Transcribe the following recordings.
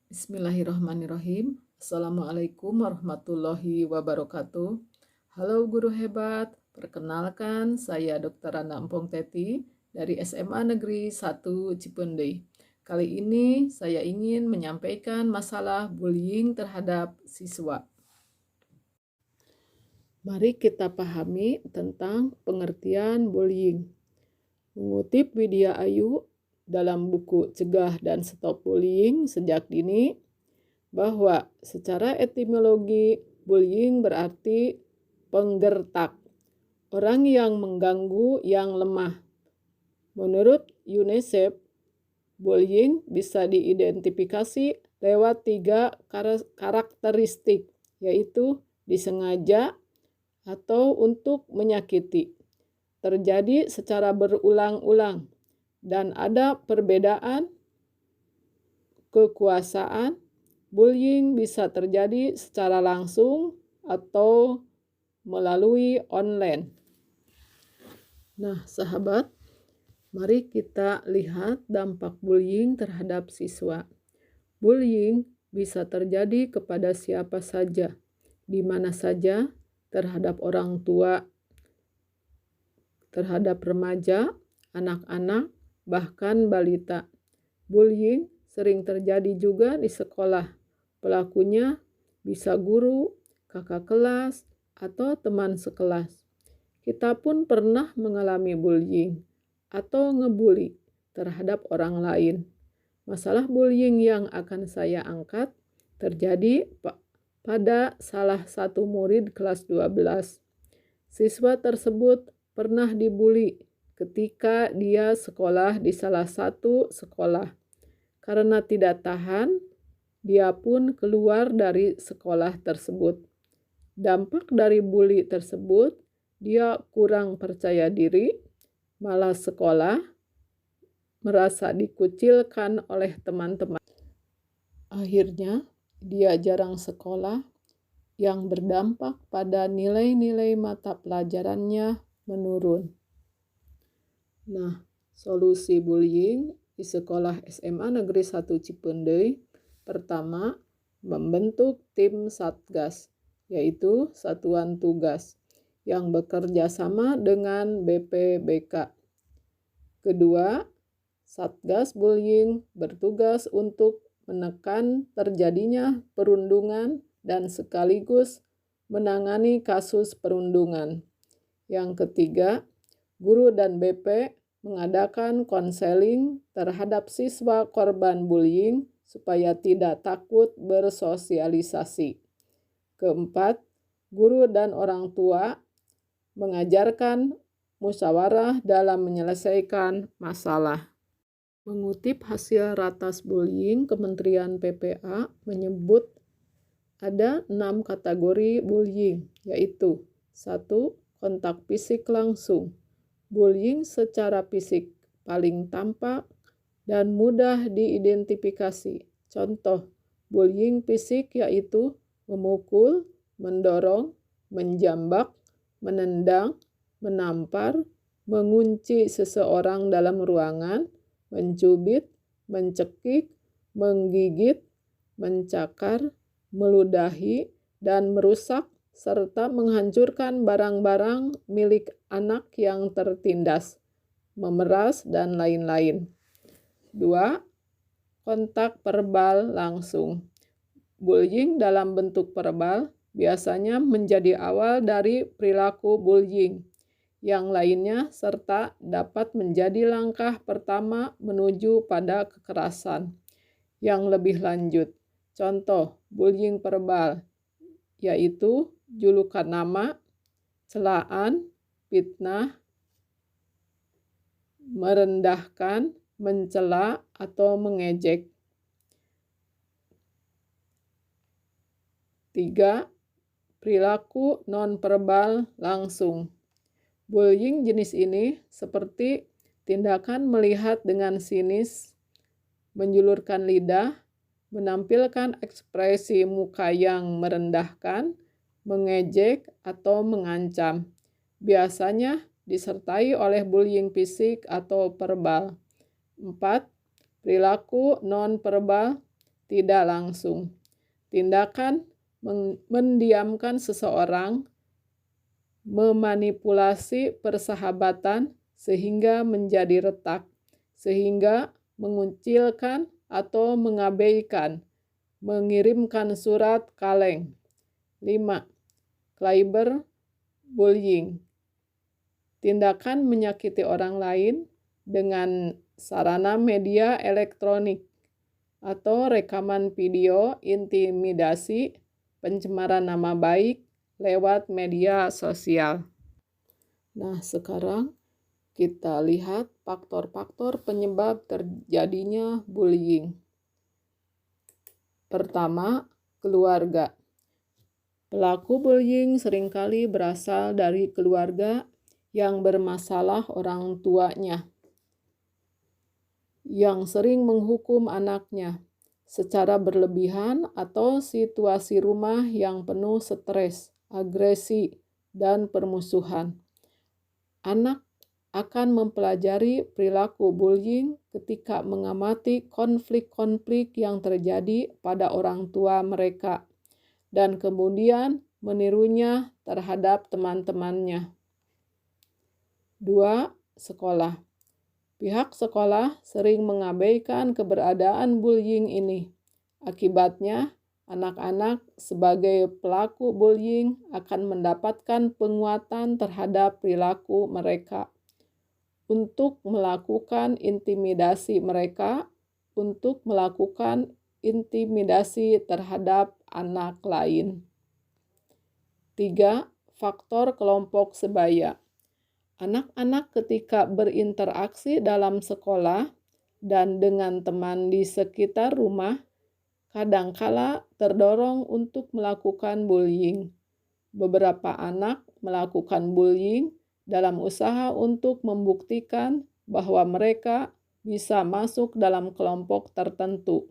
Bismillahirrahmanirrahim. Assalamualaikum warahmatullahi wabarakatuh. Halo guru hebat, perkenalkan saya Dr. Rana Empong Teti dari SMA Negeri 1 Cipendei. Kali ini saya ingin menyampaikan masalah bullying terhadap siswa. Mari kita pahami tentang pengertian bullying. Mengutip Widya Ayu dalam buku Cegah dan Stop Bullying Sejak Dini, bahwa secara etimologi bullying berarti penggertak, orang yang mengganggu yang lemah. Menurut UNICEF, bullying bisa diidentifikasi lewat 3 karakteristik, yaitu disengaja atau untuk menyakiti, terjadi secara berulang-ulang, dan ada perbedaan kekuasaan. Bullying bisa terjadi secara langsung atau melalui online. Nah, sahabat, mari kita lihat dampak bullying terhadap siswa. Bullying bisa terjadi kepada siapa saja, di mana saja, terhadap orang tua, terhadap remaja, anak-anak, bahkan balita. Bullying sering terjadi juga di sekolah. Pelakunya bisa guru, kakak kelas, atau teman sekelas. Kita pun pernah mengalami bullying atau ngebully terhadap orang lain. Masalah bullying yang akan saya angkat terjadi pada salah satu murid kelas 12. Siswa tersebut pernah dibully ketika dia sekolah di salah satu sekolah. Karena tidak tahan, dia pun keluar dari sekolah tersebut. Dampak dari bully tersebut, dia kurang percaya diri, malas sekolah, merasa dikucilkan oleh teman-teman. Akhirnya, dia jarang sekolah, yang berdampak pada nilai-nilai mata pelajarannya menurun. Nah, solusi bullying di sekolah SMA Negeri 1 Cipendei, pertama, membentuk tim Satgas, yaitu Satuan Tugas, yang bekerja sama dengan BPBK. Kedua, Satgas Bullying bertugas untuk menekan terjadinya perundungan dan sekaligus menangani kasus perundungan. Yang ketiga, guru dan BP mengadakan konseling terhadap siswa korban bullying supaya tidak takut bersosialisasi. Keempat, guru dan orang tua mengajarkan musyawarah dalam menyelesaikan masalah. Mengutip hasil ratas bullying, Kementerian PPA menyebut ada 6 kategori bullying, yaitu 1. Kontak fisik langsung. Bullying secara fisik paling tampak dan mudah diidentifikasi. Contoh, bullying fisik yaitu memukul, mendorong, menjambak, menendang, menampar, mengunci seseorang dalam ruangan, mencubit, mencekik, menggigit, mencakar, meludahi, dan merusak, serta menghancurkan barang-barang milik anak yang tertindas, memeras, dan lain-lain. 2. Kontak verbal langsung. Bullying dalam bentuk verbal biasanya menjadi awal dari perilaku bullying yang lainnya serta dapat menjadi langkah pertama menuju pada kekerasan yang lebih lanjut. Contoh bullying verbal yaitu julukan nama, celaan, fitnah, merendahkan, mencela, atau mengejek. 3. Perilaku nonverbal langsung. Bullying jenis ini seperti tindakan melihat dengan sinis, menjulurkan lidah, menampilkan ekspresi muka yang merendahkan, mengejek, atau mengancam. Biasanya disertai oleh bullying fisik atau verbal. 4. Perilaku non-verbal tidak langsung. Tindakan mendiamkan seseorang, memanipulasi persahabatan sehingga menjadi retak, sehingga mengucilkan atau mengabaikan, mengirimkan surat kaleng. 5. Cyberbullying. Tindakan menyakiti orang lain dengan sarana media elektronik atau rekaman video, intimidasi, pencemaran nama baik lewat media sosial. Nah, sekarang kita lihat faktor-faktor penyebab terjadinya bullying. Pertama, keluarga. Pelaku bullying seringkali berasal dari keluarga yang bermasalah orang tuanya, yang sering menghukum anaknya secara berlebihan atau situasi rumah yang penuh stres, agresi, dan permusuhan. Anak akan mempelajari perilaku bullying ketika mengamati konflik-konflik yang terjadi pada orang tua mereka dan kemudian menirunya terhadap teman-temannya. 2. Sekolah. Pihak sekolah sering mengabaikan keberadaan bullying ini. Akibatnya, anak-anak sebagai pelaku bullying akan mendapatkan penguatan terhadap perilaku mereka untuk melakukan intimidasi terhadap anak lain. 3. Faktor kelompok sebaya. Anak-anak ketika berinteraksi dalam sekolah dan dengan teman di sekitar rumah, kadangkala terdorong untuk melakukan bullying. Beberapa anak melakukan bullying dalam usaha untuk membuktikan bahwa mereka bisa masuk dalam kelompok tertentu,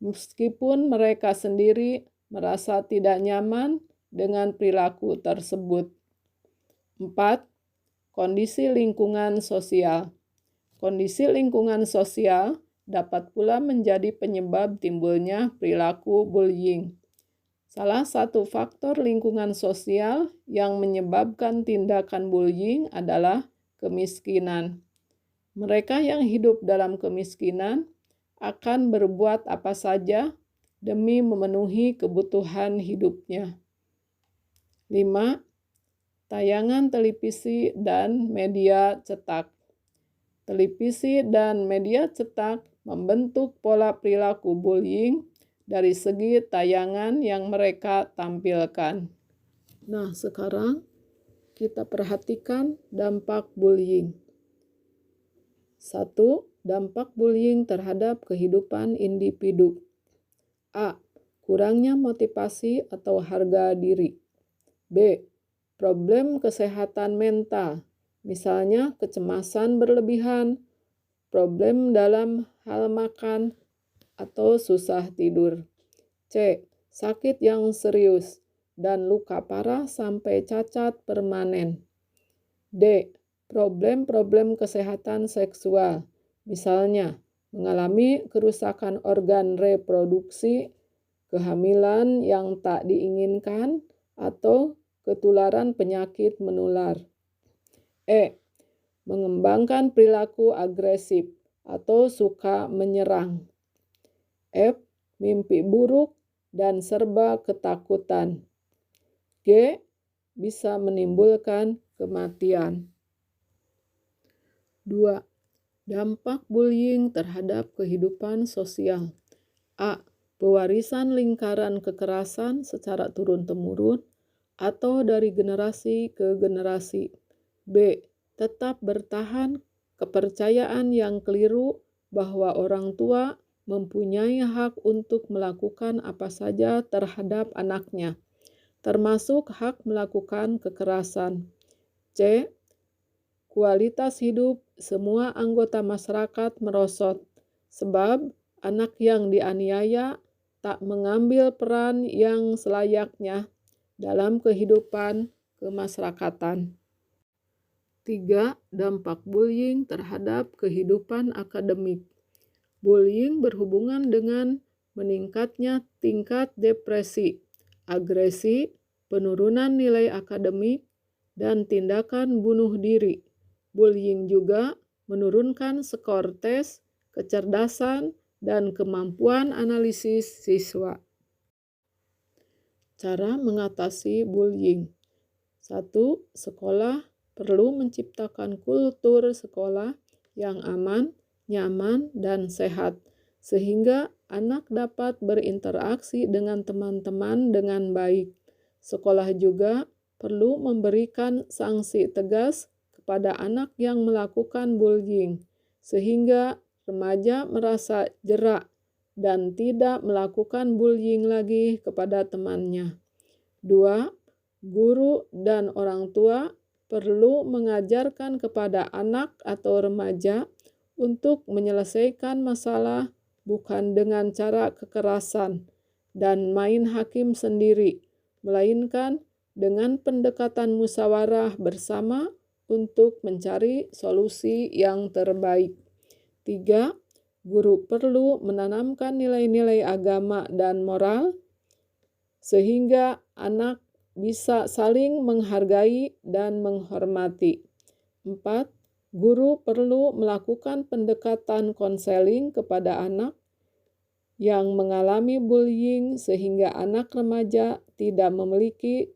meskipun mereka sendiri merasa tidak nyaman dengan perilaku tersebut. 4. Kondisi lingkungan sosial. Kondisi lingkungan sosial dapat pula menjadi penyebab timbulnya perilaku bullying. Salah satu faktor lingkungan sosial yang menyebabkan tindakan bullying adalah kemiskinan. Mereka yang hidup dalam kemiskinan akan berbuat apa saja demi memenuhi kebutuhan hidupnya. 5. Tayangan televisi dan media cetak. Televisi dan media cetak membentuk pola perilaku bullying dari segi tayangan yang mereka tampilkan. Nah, sekarang kita perhatikan dampak bullying. 1. Dampak bullying terhadap kehidupan individu. A. Kurangnya motivasi atau harga diri. B. Problem kesehatan mental, misalnya kecemasan berlebihan, problem dalam hal makan, atau susah tidur. C. Sakit yang serius dan luka parah sampai cacat permanen. D. Problem-problem kesehatan seksual, misalnya mengalami kerusakan organ reproduksi, kehamilan yang tak diinginkan, atau ketularan penyakit menular. E. Mengembangkan perilaku agresif atau suka menyerang. F. Mimpi buruk dan serba ketakutan. G. Bisa menimbulkan kematian. 2. Dampak bullying terhadap kehidupan sosial. A. Pewarisan lingkaran kekerasan secara turun-temurun atau dari generasi ke generasi. B. Tetap bertahan kepercayaan yang keliru bahwa orang tua mempunyai hak untuk melakukan apa saja terhadap anaknya, termasuk hak melakukan kekerasan. C. Kualitas hidup semua anggota masyarakat merosot, sebab anak yang dianiaya tak mengambil peran yang selayaknya dalam kehidupan kemasyarakatan. 3. Dampak bullying terhadap kehidupan akademik. Bullying berhubungan dengan meningkatnya tingkat depresi, agresi, penurunan nilai akademik, dan tindakan bunuh diri. Bullying juga menurunkan skor tes, kecerdasan, dan kemampuan analisis siswa. Cara mengatasi bullying. 1. Sekolah perlu menciptakan kultur sekolah yang aman, nyaman, dan sehat, sehingga anak dapat berinteraksi dengan teman-teman dengan baik. Sekolah juga perlu memberikan sanksi tegas kepada anak yang melakukan bullying, sehingga remaja merasa jera dan tidak melakukan bullying lagi kepada temannya. 2. Guru dan orang tua perlu mengajarkan kepada anak atau remaja untuk menyelesaikan masalah bukan dengan cara kekerasan dan main hakim sendiri, melainkan dengan pendekatan musyawarah bersama untuk mencari solusi yang terbaik. 3. Guru perlu menanamkan nilai-nilai agama dan moral sehingga anak bisa saling menghargai dan menghormati. 4. Guru perlu melakukan pendekatan konseling kepada anak yang mengalami bullying sehingga anak remaja tidak memiliki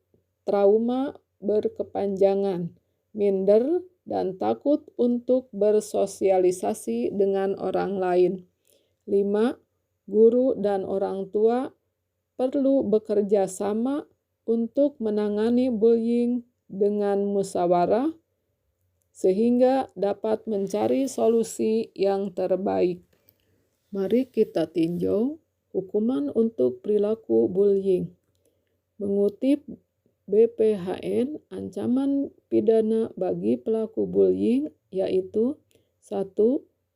trauma berkepanjangan, minder, dan takut untuk bersosialisasi dengan orang lain. 5. Guru dan orang tua perlu bekerja sama untuk menangani bullying dengan musyawarah sehingga dapat mencari solusi yang terbaik. Mari kita tinjau hukuman untuk perilaku bullying. Mengutip BPHN, ancaman pidana bagi pelaku bullying yaitu 1.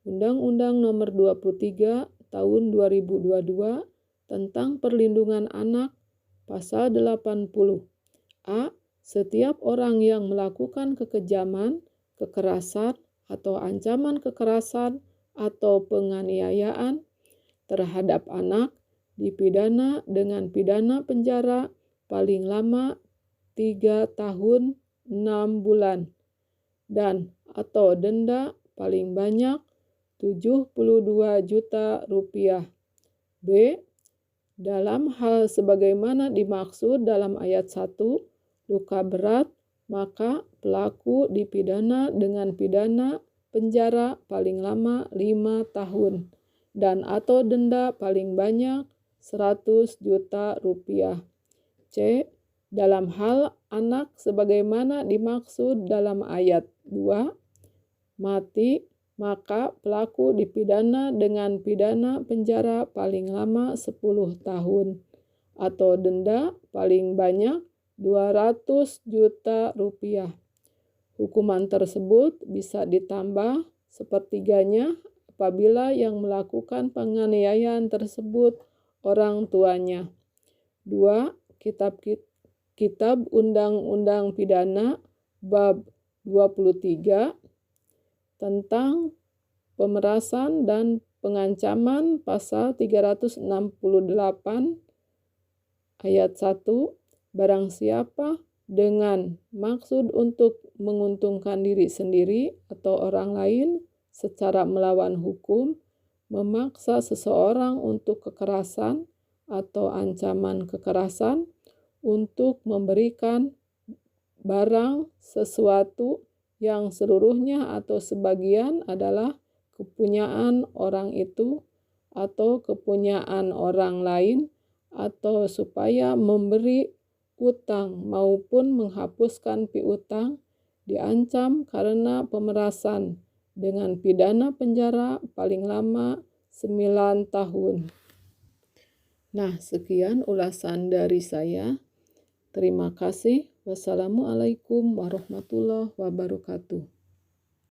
Undang-Undang Nomor 23 Tahun 2022 tentang Perlindungan Anak, Pasal 80. A. Setiap orang yang melakukan kekejaman, kekerasan, atau ancaman kekerasan atau penganiayaan terhadap anak dipidana dengan pidana penjara paling lama 3 tahun 6 bulan dan atau denda paling banyak 72 juta rupiah. B. Dalam hal sebagaimana dimaksud dalam ayat 1, luka berat, maka pelaku dipidana dengan pidana penjara paling lama 5 tahun dan atau denda paling banyak 100 juta rupiah. C. Dalam hal anak sebagaimana dimaksud dalam ayat 2, mati, maka pelaku dipidana dengan pidana penjara paling lama 10 tahun atau denda paling banyak 200 juta rupiah. Hukuman tersebut bisa ditambah sepertiganya apabila yang melakukan penganiayaan tersebut orang tuanya. 2. Kitab Undang-Undang Pidana Bab 23 tentang pemerasan dan pengancaman pasal 368 ayat 1, barang siapa dengan maksud untuk menguntungkan diri sendiri atau orang lain secara melawan hukum, memaksa seseorang untuk kekerasan atau ancaman kekerasan untuk memberikan barang sesuatu yang seluruhnya atau sebagian adalah kepunyaan orang itu atau kepunyaan orang lain, atau supaya memberi utang maupun menghapuskan piutang, diancam karena pemerasan dengan pidana penjara paling lama 9 tahun. Nah, sekian ulasan dari saya. Terima kasih. Wassalamualaikum warahmatullahi wabarakatuh.